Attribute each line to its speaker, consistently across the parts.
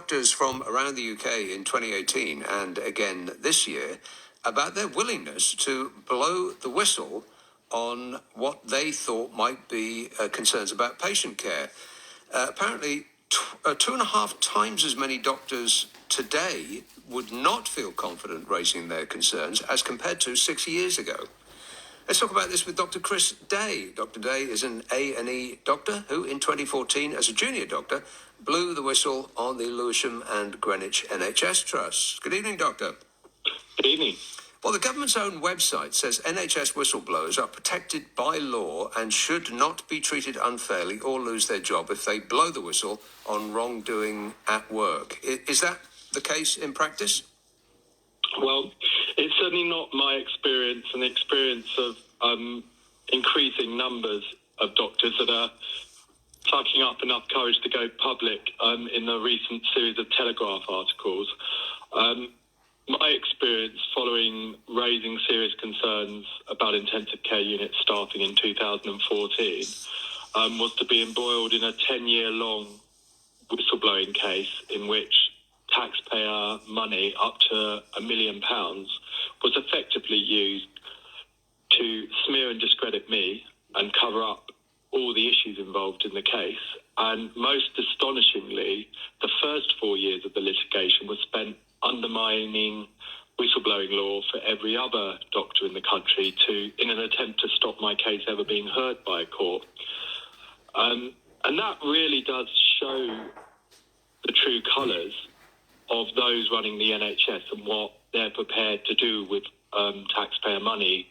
Speaker 1: doctors from around the UK in 2018 and again this year about their willingness to blow the whistle on what they thought might be concerns about patient care. Apparently, 2.5 times as many doctors today would not feel confident raising their concerns as compared to 6 years ago. Let's talk about this with Dr. Chris Day. Dr. Day is an A&E doctor who, in 2014, as a junior doctor, blew the whistle on the Lewisham and Greenwich NHS Trusts. Good evening, Doctor.
Speaker 2: Good evening.
Speaker 1: Well, the government's own website says NHS whistleblowers are protected by law and should not be treated unfairly or lose their job if they blow the whistle on wrongdoing at work. Is that the case in practice?
Speaker 2: Well, it's certainly not my experience and the experience of increasing numbers of doctors that are plucking up enough courage to go public in the recent series of Telegraph articles. My experience following raising serious concerns about intensive care unit staffing in 2014 was to be embroiled in a 10-year-long whistleblowing case in which taxpayer money up to £1 million was effectively used to smear and discredit me and cover up all the issues involved in the case. And most astonishingly, the first 4 years of the litigation was spent undermining whistleblowing law for every other doctor in the country in an attempt to stop my case ever being heard by a court. And that really does show the true colours of those running the NHS and what they're prepared to do with taxpayer money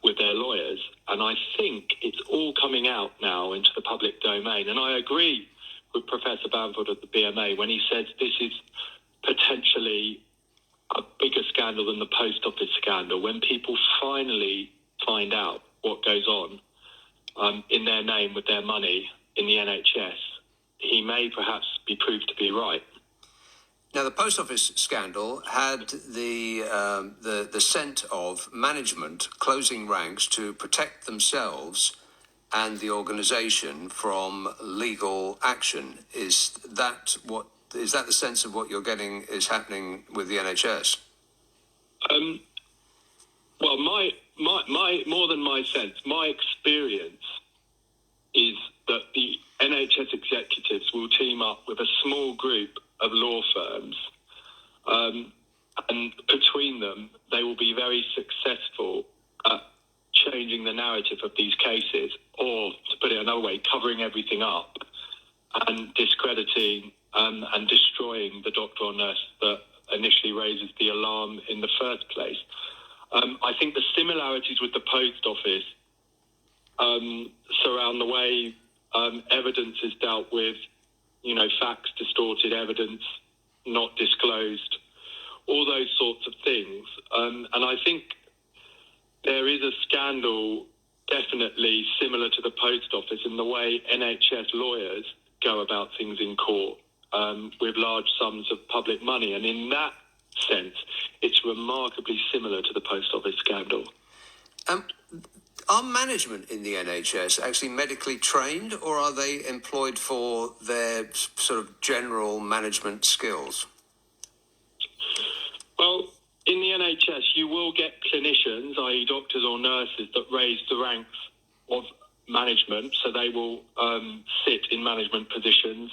Speaker 2: with their lawyers. And I think it's all coming out now into the public domain. And I agree with Professor Bamford of the BMA when he says this is potentially a bigger scandal than the post office scandal. When people finally find out what goes on in their name with their money in the NHS, he may perhaps be proved to be right.
Speaker 1: Now, the post office scandal had the scent of management closing ranks to protect themselves and the organisation from legal action. Is that the sense of what you're getting is happening with the NHS?
Speaker 2: Well, my more than my sense, my experience is that the NHS executives will team up with a small group of law firms, and between them, they will be very successful at changing the narrative of these cases, or, to put it another way, covering everything up and discrediting and destroying the doctor or nurse that initially raises the alarm in the first place. I think the similarities with the post office surround the way evidence is dealt with, facts distorted, evidence not disclosed, all those sorts of things. And I think there is a scandal definitely similar to the post office in the way NHS lawyers go about things in court with large sums of public money. And in that sense, it's remarkably similar to the post office scandal.
Speaker 1: Are management in the NHS actually medically trained, or are they employed for their sort of general management skills?
Speaker 2: Well, in the NHS, you will get clinicians, i.e. doctors or nurses, that raise the ranks of management. So they will sit in management positions,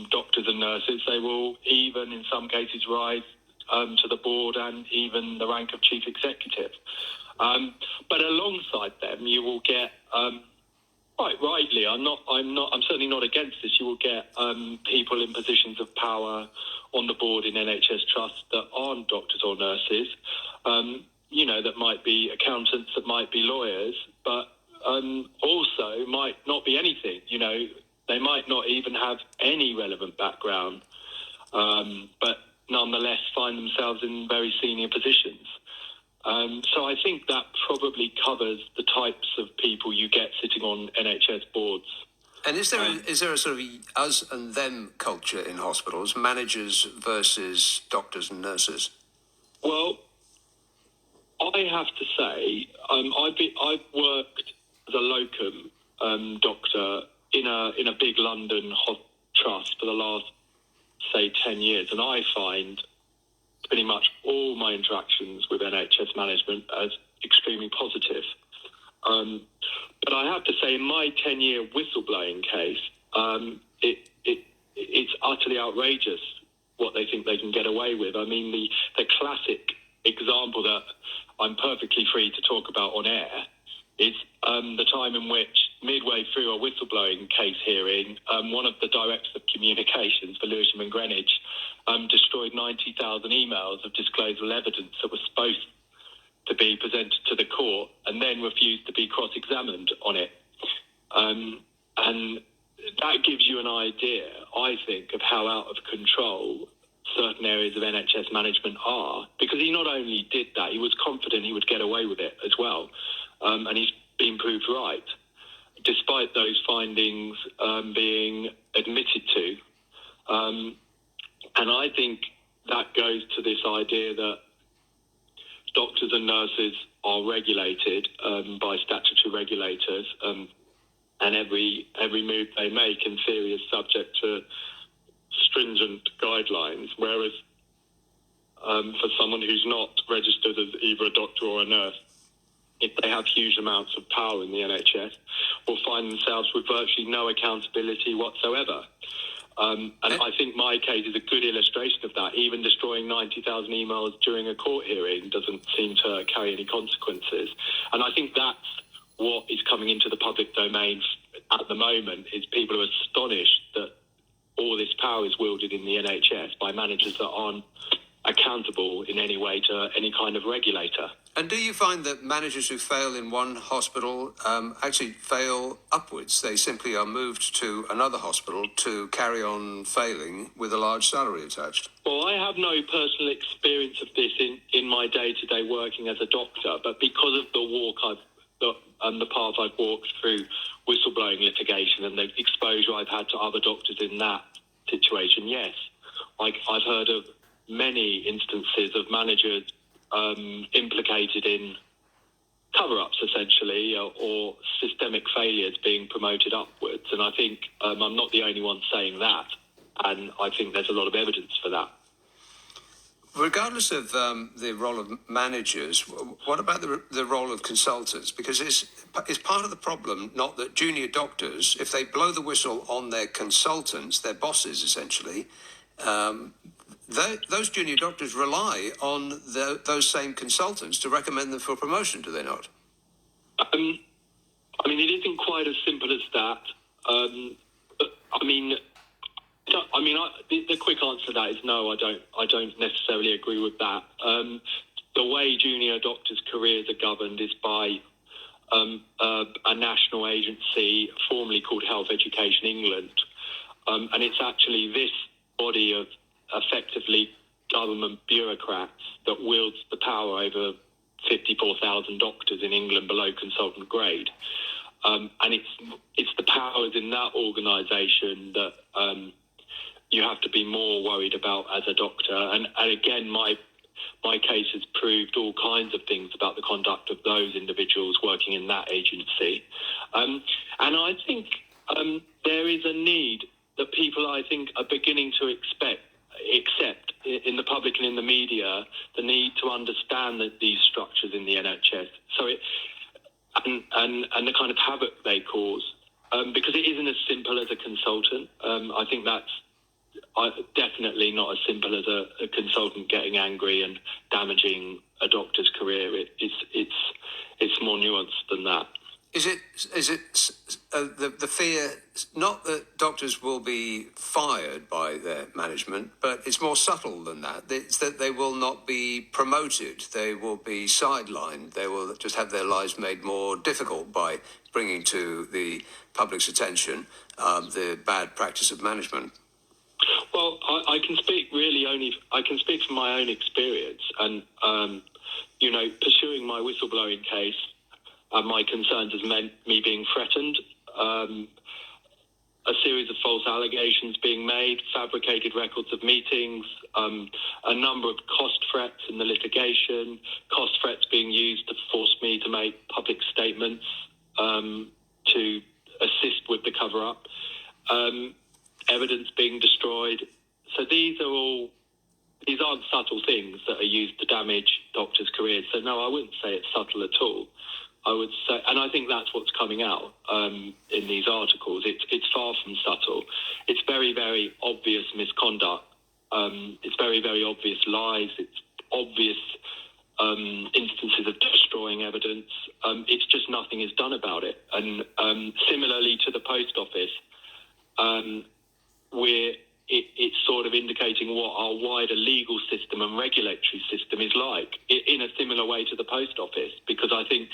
Speaker 2: doctors and nurses. They will even, in some cases, rise to the board and even the rank of chief executive. But alongside them, you will get, quite rightly, I'm certainly not against this. You will get people in positions of power on the board in NHS trusts that aren't doctors or nurses. That might be accountants, that might be lawyers, but also might not be anything. They might not even have any relevant background, but nonetheless find themselves in very senior positions. So I think that probably covers the types of people you get sitting on NHS boards.
Speaker 1: And is there a sort of us and them culture in hospitals, managers versus doctors and nurses?
Speaker 2: Well, I have to say, I've worked as a locum doctor in a big London trust for the last say, 10 years. And I find pretty much all my interactions with NHS management as extremely positive. But I have to say, in my 10-year whistleblowing case, it's utterly outrageous what they think they can get away with. I mean, the classic example that I'm perfectly free to talk about on air is the time in which, midway through a whistleblowing case hearing, one of the directors of communications for Lewisham and Greenwich destroyed 90,000 emails of disclosable evidence that was supposed to be presented to the court and then refused to be cross-examined on it. And that gives you an idea, I think, of how out of control certain areas of NHS management are, because he not only did that, he was confident he would get away with it as well. And he's been proved right, despite those findings being admitted to. And I think that goes to this idea that doctors and nurses are regulated by statutory regulators, and every move they make, in theory, is subject to stringent guidelines, whereas for someone who's not registered as either a doctor or a nurse, if they have huge amounts of power in the NHS, will find themselves with virtually no accountability whatsoever. And I think my case is a good illustration of that. Even destroying 90,000 emails during a court hearing doesn't seem to carry any consequences. And I think that's what is coming into the public domain at the moment, is people are astonished that all this power is wielded in the NHS by managers that aren't accountable in any way to any kind of regulator.
Speaker 1: And do you find that managers who fail in one hospital actually fail upwards? They simply are moved to another hospital to carry on failing with a large salary attached?
Speaker 2: Well, I have no personal experience of this in my day-to-day working as a doctor, but because of the path I've walked through whistleblowing litigation and the exposure I've had to other doctors in that situation, yes. I've heard of many instances of managers implicated in cover-ups, essentially, or systemic failures being promoted upwards. And I think I'm not the only one saying that, and I think there's a lot of evidence for that.
Speaker 1: Regardless of the role of managers, what about the role of consultants? Because it's part of the problem, not that junior doctors, if they blow the whistle on their consultants, their bosses essentially, those junior doctors rely on those same consultants to recommend them for promotion, do they not?
Speaker 2: I mean, it isn't quite as simple as that. The quick answer to that is no. I don't necessarily agree with that. The way junior doctors' careers are governed is by a national agency formerly called Health Education England, and it's actually this body of effectively government bureaucrats that wields the power over 54,000 doctors in England below consultant grade. And it's the powers in that organisation that you have to be more worried about as a doctor. And again, my case has proved all kinds of things about the conduct of those individuals working in that agency. And I think there is a need that people, I think, are beginning to accept in the public and in the media, the need to understand these structures in the NHS. So and the kind of havoc they cause, because it isn't as simple as a consultant. I think that's definitely not as simple as a consultant getting angry and damaging a doctor's career. It's more nuanced than that.
Speaker 1: Is it the fear, not that doctors will be fired by their management, but it's more subtle than that. It's that they will not be promoted. They will be sidelined. They will just have their lives made more difficult by bringing to the public's attention the bad practice of management.
Speaker 2: Well, I can speak from my own experience, and pursuing my whistleblowing case. My concerns has meant me being threatened, a series of false allegations being made, fabricated records of meetings, a number of cost threats in the litigation, cost threats being used to force me to make public statements to assist with the cover-up, evidence being destroyed, So these aren't subtle things that are used to damage doctors' careers. So no, I wouldn't say it's subtle at all. I would say, and I think that's what's coming out in these articles. It's far from subtle. It's very, very obvious misconduct. It's very, very obvious lies. It's obvious instances of destroying evidence. It's just nothing is done about it. And similarly to the post office, it's sort of indicating what our wider legal system and regulatory system is like in a similar way to the post office, because I think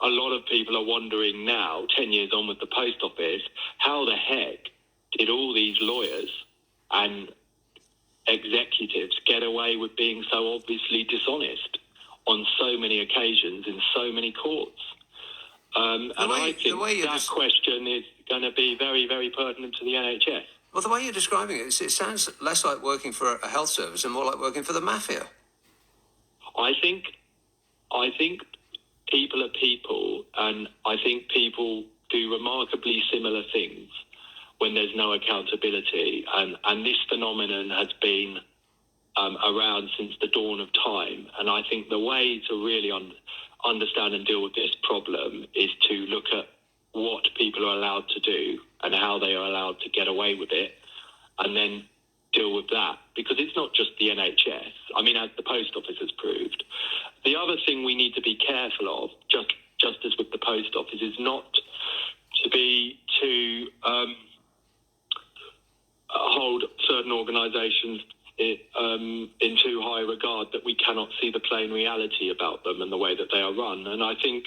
Speaker 2: a lot of people are wondering now, 10 years on with the post office, how the heck did all these lawyers and executives get away with being so obviously dishonest on so many occasions in so many courts? I think that question is going to be very, very pertinent to the NHS.
Speaker 1: Well, the way you're describing it, it sounds less like working for a health service and more like working for the mafia.
Speaker 2: I think people are people, and I think people do remarkably similar things when there's no accountability. And this phenomenon has been around since the dawn of time. And I think the way to really understand and deal with this problem is to look at what people are allowed to do and how they are allowed to get away with it, and then deal with that. Because it's not just the NHS. I mean, as the post office has proved. The other thing we need to be careful of, just as with the post office, is not to hold certain organisations in too high regard that we cannot see the plain reality about them and the way that they are run. And I think,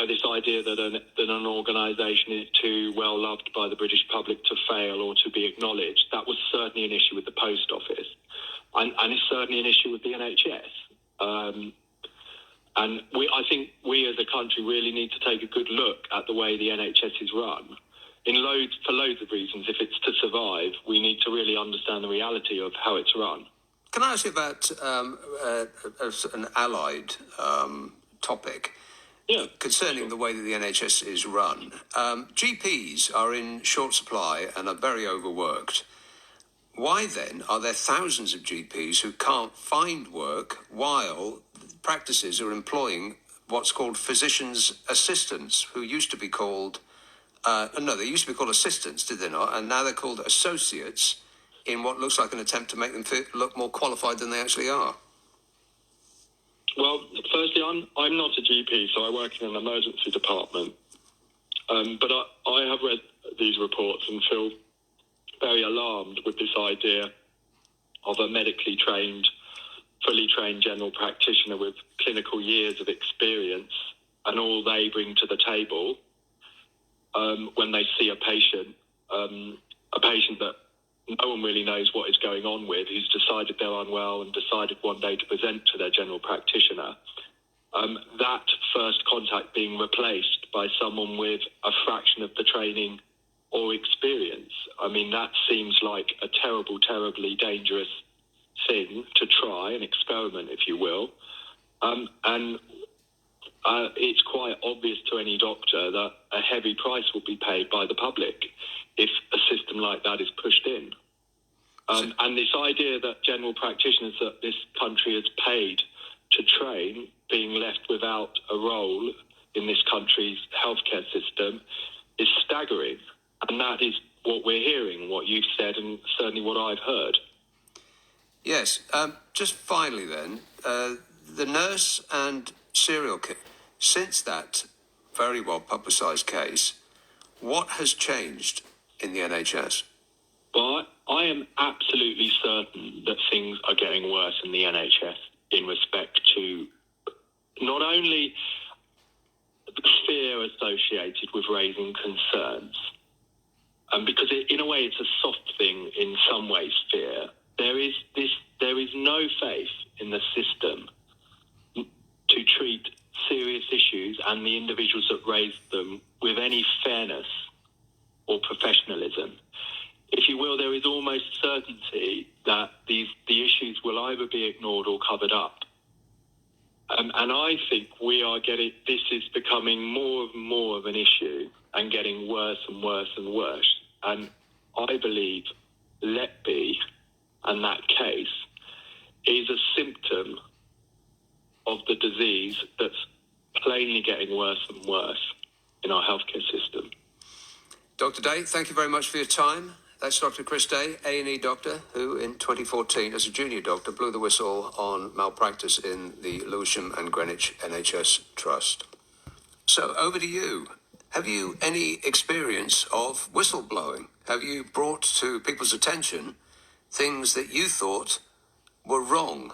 Speaker 2: this idea that an organisation is too well loved by the British public to fail or to be acknowledged, that was certainly an issue with the post office, and it's certainly an issue with the NHS. And I think we as a country really need to take a good look at the way the NHS is run. For loads of reasons. If it's to survive, we need to really understand the reality of how it's run.
Speaker 1: Can I ask you about an allied topic?
Speaker 2: Yeah.
Speaker 1: Concerning the way that the NHS is run. GPs are in short supply and are very overworked. Why then are there thousands of GPs who can't find work while practices are employing what's called physician's assistants, who used to be called they used to be called assistants, did they not? And now they're called associates, in what looks like an attempt to make them look more qualified than they actually are.
Speaker 2: Well, firstly, I'm not a GP, so I work in an emergency department. But I have read these reports and feel very alarmed with this idea of a medically trained, fully trained general practitioner with clinical years of experience, and all they bring to the table when they see a patient that no one really knows what is going on with, who's decided they're unwell and decided one day to present to their general practitioner, that first contact being replaced by someone with a fraction of the training or experience. I mean, that seems like a terribly dangerous thing to try, an experiment, if you will. It's quite obvious to any doctor that a heavy price will be paid by the public if a system like that is pushed in. And this idea that general practitioners that this country has paid to train being left without a role in this country's healthcare system is staggering. And that is what we're hearing, what you've said, and certainly what I've heard.
Speaker 1: Yes. Just finally then, the nurse and serial killer, since that very well publicised case, what has changed in the NHS?
Speaker 2: Well, I am absolutely certain that things are getting worse in the NHS in respect to not only the fear associated with raising concerns, because in a way it's a soft thing in some ways, fear. There is no faith in the system to treat serious issues and the individuals that raise them with any fairness or professionalism. If you will, there is almost certainty that the issues will either be ignored or covered up. And I think this is becoming more and more of an issue and getting worse and worse and worse. And I believe, let be, and that case is a symptom of the disease that's plainly getting worse and worse in our healthcare system.
Speaker 1: Dr. Day, thank you very much for your time. That's Dr. Chris Day, A&E doctor, who in 2014, as a junior doctor, blew the whistle on malpractice in the Lewisham and Greenwich NHS Trust. So over to you. Have you any experience of whistleblowing? Have you brought to people's attention things that you thought were wrong